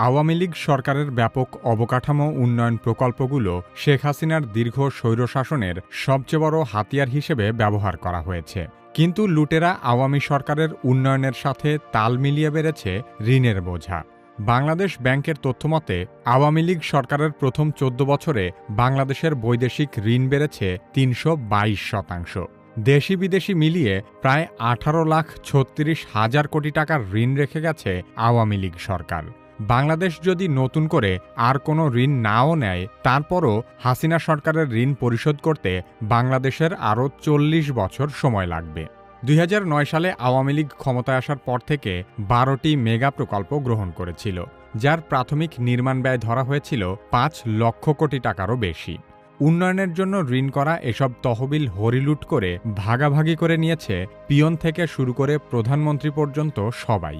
আওয়ামী লীগ সরকারের ব্যাপক অবকাঠামো উন্নয়ন প্রকল্পগুলো শেখ হাসিনার দীর্ঘ স্বৈরশাসনের সবচেয়ে বড় হাতিয়ার হিসেবে ব্যবহার করা হয়েছে। কিন্তু লুটেরা আওয়ামী সরকারের উন্নয়নের সাথে তাল মিলিয়ে বেড়েছে ঋণের বোঝা। বাংলাদেশ ব্যাংকের তথ্যমতে আওয়ামী লীগ সরকারের প্রথম ১৪ বছরে বাংলাদেশের বৈদেশিক ঋণ বেড়েছে ৩২২%। দেশি বিদেশি মিলিয়ে প্রায় ১৮,৩৬,০০০ কোটি টাকার ঋণ রেখে গেছে আওয়ামী লীগ সরকার। বাংলাদেশ যদি নতুন করে আর কোনো ঋণ নাও নেয়, তারপরও হাসিনা সরকারের ঋণ পরিশোধ করতে বাংলাদেশের আরও ৪০ বছর সময় লাগবে। ২০০৯ সালে আওয়ামী লীগ ক্ষমতায় আসার পর থেকে ১২টি মেগা প্রকল্প গ্রহণ করেছিল, যার প্রাথমিক নির্মাণ ব্যয় ধরা হয়েছিল ৫ লক্ষ কোটি টাকারও বেশি। উন্নয়নের জন্য ঋণ করা এসব তহবিল হরিলুট করে ভাগাভাগি করে নিয়েছে পিয়ন থেকে শুরু করে প্রধানমন্ত্রী পর্যন্ত সবাই।